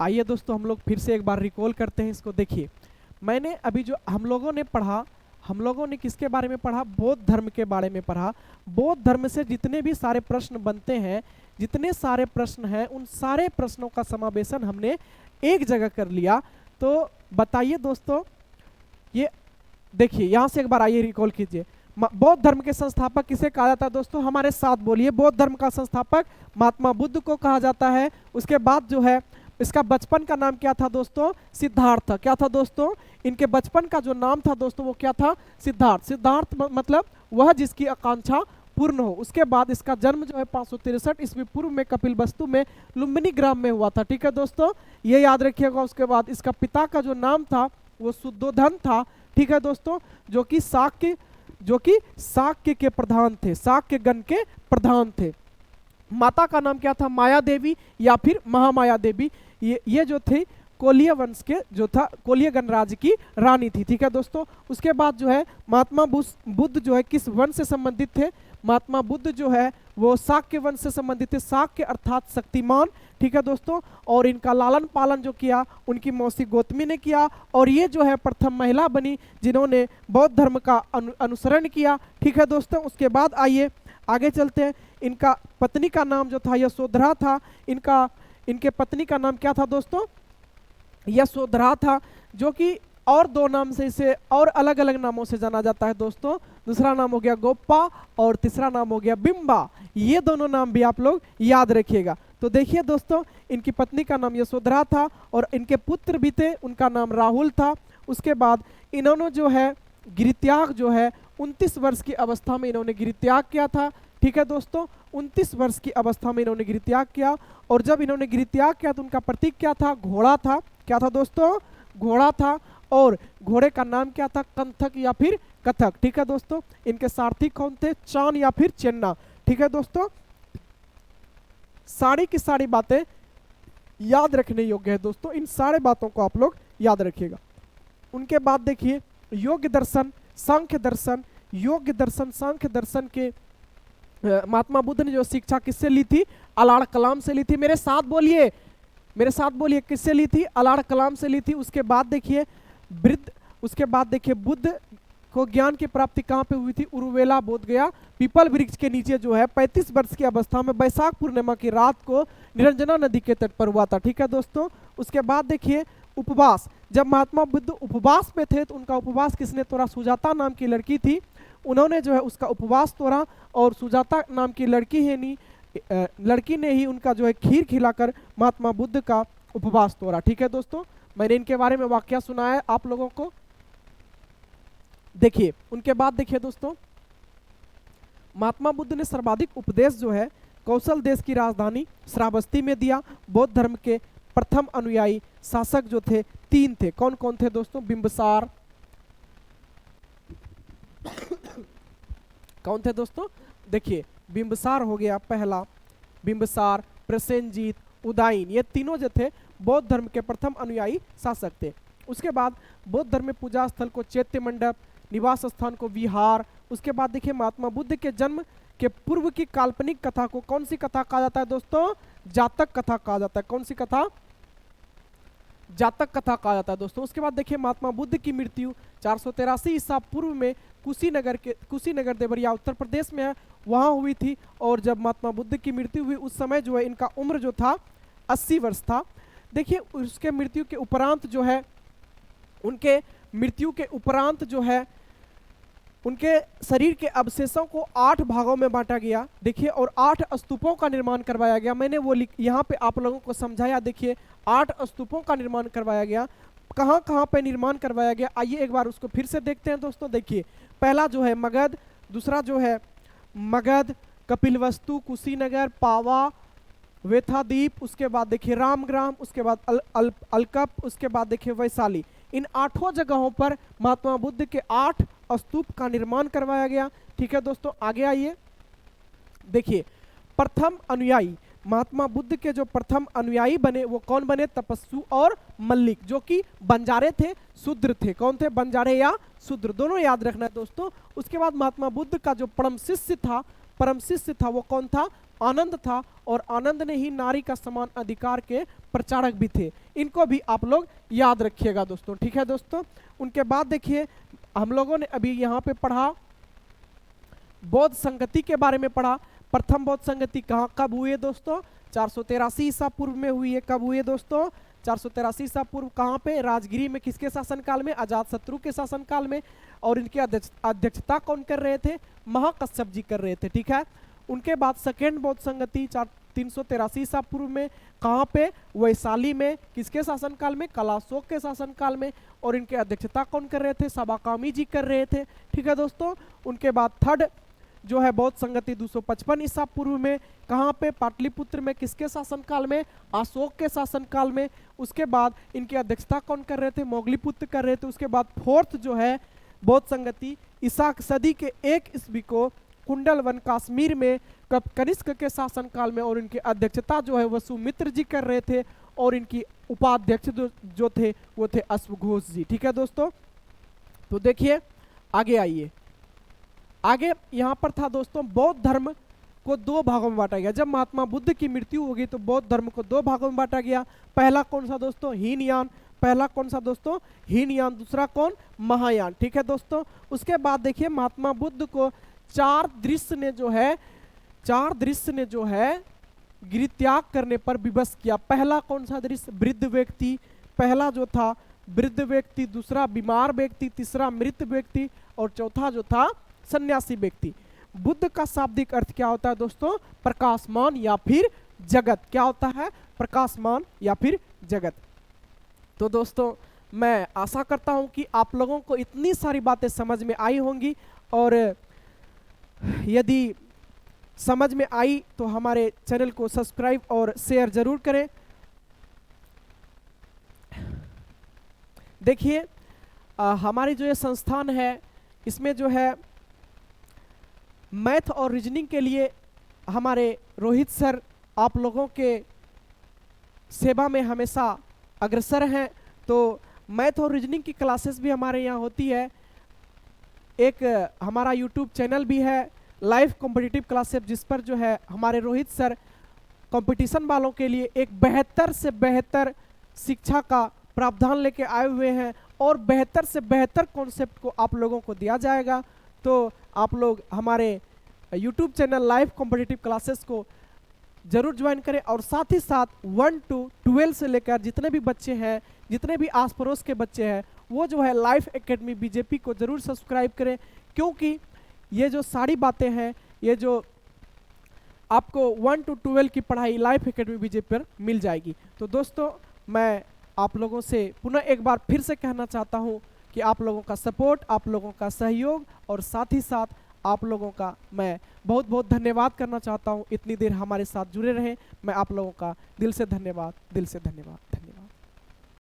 आइए दोस्तों हम लोग फिर से एक बार रिकॉल करते हैं इसको। देखिए मैंने अभी जो हम लोगों ने पढ़ा, हम लोगों ने किसके बारे में पढ़ा, बौद्ध धर्म के बारे में पढ़ा। बौद्ध धर्म से जितने भी सारे प्रश्न बनते हैं, जितने सारे प्रश्न हैं, उन सारे प्रश्नों का समावेशन हमने एक जगह कर लिया। तो बताइए दोस्तों, ये देखिए यहाँ से एक बार आइए रिकॉल कीजिए। बौद्ध धर्म के संस्थापक किसे कहा जाता है दोस्तों, हमारे साथ बोलिए। बौद्ध धर्म का संस्थापक महात्मा बुद्ध को कहा जाता है। उसके बाद जो है इसका बचपन का नाम क्या था दोस्तों, सिद्धार्थ। क्या था दोस्तों, इनके बचपन का जो नाम था दोस्तों वो क्या था, सिद्धार्थ। सिद्धार्थ मतलब वह जिसकी आकांक्षा पूर्ण हो। उसके बाद इसका जन्म जो है 563 ईस्वी पूर्व में कपिलवस्तु में लुम्बिनी ग्राम में हुआ था। ठीक है दोस्तों, ये याद रखिएगा। उसके बाद इसका पिता का जो नाम था वो शुद्धोधन था। ठीक है दोस्तों, जो कि शाक्य के प्रधान थे, शाक्य गण के प्रधान थे। माता का नाम क्या था, माया देवी या फिर महामाया देवी। ये जो थे कोलिय वंश के जो था, कोलिय गणराज्य की रानी थी। ठीक है दोस्तों, उसके बाद जो है महात्मा बुद्ध जो है किस वंश से संबंधित थे, महात्मा बुद्ध जो है वो शाक्य वंश से संबंधित थे। शाक्य अर्थात शक्तिमान। ठीक है दोस्तों, और इनका लालन पालन जो किया उनकी मौसी गौतमी ने किया, और ये जो है प्रथम महिला बनी जिन्होंने बौद्ध धर्म का अनुसरण किया। ठीक है दोस्तों, उसके बाद आइए आगे चलते हैं। इनका पत्नी का नाम जो था यशोधरा था। इनके पत्नी का नाम क्या था दोस्तों, यशोधरा था, जो कि और दो नाम से इसे और अलग अलग नामों से जाना जाता है दोस्तों। दूसरा नाम हो गया गोप्पा और तीसरा नाम हो गया बिंबा। ये दोनों नाम भी आप लोग याद रखिएगा। तो देखिए दोस्तों, इनकी पत्नी का नाम यशोधरा था और इनके पुत्र भी थे, उनका नाम राहुल था। उसके बाद इन्होंने जो है गिरित्याग जो है 29 वर्ष की अवस्था में इन्होंने गिरित्याग किया था। ठीक है दोस्तों, 29 वर्ष की अवस्था में इन्होंने गिरित्याग किया, और जब इन्होंने गिरित्याग किया तो उनका प्रतीक क्या था, घोड़ा था। क्या था दोस्तों, घोड़ा था, और घोड़े का नाम क्या था, कंथक या फिर कथक। ठीक है दोस्तों, इनके सारथी कौन थे, चान या फिर चेन्ना। ठीक है दोस्तों, सारी की सारी बातें याद रखने योग्य है दोस्तों, इन सारे बातों को आप लोग याद रखिएगा। उनके बाद देखिए योग दर्शन, सांख्य दर्शन। योग दर्शन, सांख्य दर्शन के महात्मा बुद्ध ने जो शिक्षा किससे ली थी, अलाड़ कलाम से ली थी। मेरे साथ बोलिए, मेरे साथ बोलिए, किससे ली थी, अलाड़ कलाम से ली थी। उसके बाद देखिए बुद्ध को ज्ञान की प्राप्ति कहाँ पे हुई थी, उरुवेला बोध गया पीपल वृक्ष के नीचे जो है 35 वर्ष की अवस्था में वैशाख पूर्णिमा की रात को निरंजना नदी के तट पर हुआ था। ठीक है दोस्तों, उसके बाद देखिए उपवास। जब महात्मा बुद्ध उपवास पे थे तो उनका उपवास किसने तोड़ा, सुजाता नाम की लड़की थी, उन्होंने जो है उसका उपवास तोड़ा, और सुजाता नाम की लड़की ने ही उनका जो है खीर खिलाकर महात्मा बुद्ध का उपवास तोड़ा। ठीक है दोस्तों, मैंने इनके बारे में वाकया सुनाया है आप लोगों को। देखिए उनके बाद देखिए दोस्तों, महात्मा बुद्ध ने सर्वाधिक उपदेश जो है कौशल देश की राजधानी श्रावस्ती में दिया। बौद्ध धर्म के प्रथम अनुयायी शासक जो थे 3 थे। कौन कौन थे दोस्तों, बिंबिसार कौन थे दोस्तों, देखिए बिंबिसार हो गया पहला, बिंबिसार, प्रसेनजीत, उदायन, ये तीनों जो थे बौद्ध धर्म के प्रथम अनुयायी शासक थे। उसके बाद बौद्ध धर्म में पूजा स्थल को चैत्य मंडप, निवास स्थान को विहार। उसके बाद देखिए महात्मा बुद्ध के जन्म के पूर्व की काल्पनिक कथा को कौन सी कथा कहा जाता है दोस्तों? जातक कथा कहा जाता है। कौन सी कथा? जातक कथा कहा जाता है दोस्तों। उसके बाद देखिए महात्मा बुद्ध की मृत्यु 483 ईसा पूर्व में कुशीनगर देवरिया उत्तर प्रदेश में है, वहां हुई थी। और जब महात्मा बुद्ध की मृत्यु हुई उस समय जो है इनका उम्र जो था 80 वर्ष था। देखिए उसके मृत्यु के उपरांत जो है, उनके मृत्यु के उपरांत जो है उनके शरीर के अवशेषों को 8 भागों में बांटा गया। देखिए और 8 स्तूपों का निर्माण करवाया गया। मैंने वो यहाँ पे आप लोगों को समझाया। देखिए 8 स्तूपों का निर्माण करवाया गया। कहाँ कहाँ पे निर्माण करवाया गया, आइए एक बार उसको फिर से देखते हैं दोस्तों। देखिए पहला जो है मगध, दूसरा जो है मगध, कपिलवस्तु, कुशीनगर, पावा, वेथादीप, उसके बाद देखिए रामग्राम, उसके बाद अलकप, उसके बाद देखिए वैशाली। इन 8 जगहों पर महात्मा बुद्ध के 8 स्तूप का निर्माण करवाया गया। ठीक है दोस्तों, आगे आइए। देखिए प्रथम अनुयायी, महात्मा बुद्ध के जो प्रथम अनुयायी बने वो कौन बने? तपस्वी और मल्लिक, जो कि बंजारे थे, शूद्र थे। कौन थे? बंजारे या शूद्र, दोनों याद रखना है दोस्तों। उसके बाद महात्मा बुद्ध का जो परम शिष्य था वो कौन था? आनंद था। और आनंद ने ही नारी का समान अधिकार के प्रचारक भी थे। इनको भी आप लोग याद रखिएगा दोस्तों। ठीक है दोस्तों, उनके बाद देखिए हम लोगों ने अभी यहाँ पे पढ़ा बौद्ध संगति के बारे में पढ़ा। प्रथम बौद्ध संगति कहाँ कब हुई है दोस्तों? 483 ईसा पूर्व में हुई है। कब हुई है दोस्तों? 483 ईसा पूर्व। कहाँ पे? राजगिरी में। किसके शासनकाल में? अजातशत्रु के शासनकाल में। और इनकी अध्यक्षता कौन कर रहे थे? महाकश्यप जी कर रहे थे। ठीक है, उनके बाद सेकेंड बौद्ध संगति 383 ईसा पूर्व में। कहाँ पे? वैशाली में। किसके शासनकाल में? कलाशोक के शासनकाल में। और इनके अध्यक्षता कौन कर रहे थे? सबाकामी जी कर रहे थे। ठीक है दोस्तों, उनके बाद थर्ड जो है बौद्ध संगति 255 ईसा पूर्व में। कहाँ पे? पाटलिपुत्र में। किसके शासनकाल में? अशोक के शासनकाल में। उसके बाद इनकी अध्यक्षता कौन कर रहे थे? मोगलीपुत्र कर रहे थे। उसके बाद फोर्थ जो है बौद्ध संगति ईसा सदी के 1 ईस्वी को कुंडलवन कश्मीर में कनिष्क के शासनकाल में। और इनकी अध्यक्षता जो है वसुमित्र जी कर रहे थे। और इनकी उपाध्यक्ष जो थे वो थे अश्वघोष जी। ठीक है दोस्तों, तो देखिए आगे आइए। आगे यहाँ पर था दोस्तों बौद्ध धर्म को 2 भागों में बांटा गया। जब महात्मा बुद्ध की मृत्यु हो गई तो बौद्ध धर्म को 2 भागों में बांटा गया। पहला कौन सा दोस्तों? हीनयान। पहला कौन सा दोस्तों? हीनयान। दूसरा कौन? महायान। ठीक है दोस्तों, उसके बाद देखिए महात्मा बुद्ध को 4 दृश्य ने जो है गिरित्याग करने पर विवश किया। पहला कौन सा दृश्य? वृद्ध व्यक्ति। पहला जो था वृद्ध व्यक्ति, दूसरा बीमार व्यक्ति, तीसरा मृत व्यक्ति और चौथा जो था सन्यासी व्यक्ति। बुद्ध का शाब्दिक अर्थ क्या होता है दोस्तों? प्रकाशमान या फिर जगत। क्या होता है? प्रकाशमान या फिर जगत। तो दोस्तों मैं आशा करता हूं कि आप लोगों को इतनी सारी बातें समझ में आई होंगी। और यदि समझ में आई तो हमारे चैनल को सब्सक्राइब और शेयर जरूर करें। देखिए हमारी जो ये संस्थान है इसमें जो है मैथ और रीजनिंग के लिए हमारे रोहित सर आप लोगों के सेवा में हमेशा अग्रसर हैं। तो मैथ और रीजनिंग की क्लासेस भी हमारे यहाँ होती है। एक हमारा यूट्यूब चैनल भी है लाइव कॉम्पिटिटिव क्लासेस, जिस पर जो है हमारे रोहित सर कंपटीशन वालों के लिए एक बेहतर से बेहतर शिक्षा का प्रावधान लेके आए हुए हैं। और बेहतर से बेहतर कॉन्सेप्ट को आप लोगों को दिया जाएगा। तो आप लोग हमारे YouTube channel live competitive classes को जरूर ज्वाइन करें। और साथ ही साथ 1 to 12 से लेकर जितने भी बच्चे हैं, जितने भी आस पड़ोस के बच्चे हैं, वो जो है लाइफ एकेडमी बीजेपी को जरूर सब्सक्राइब करें। क्योंकि ये जो सारी बातें हैं, ये जो आपको 1 to 12 की पढ़ाई लाइफ एकेडमी बीजेपी पर मिल जाएगी। तो दोस्तों मैं आप लोगों से पुनः एक बार फिर से कहना चाहता हूँ कि आप लोगों का सपोर्ट, आप लोगों का सहयोग और साथ ही साथ आप लोगों का मैं बहुत बहुत धन्यवाद करना चाहता हूँ। इतनी देर हमारे साथ जुड़े रहें, मैं आप लोगों का दिल से धन्यवाद।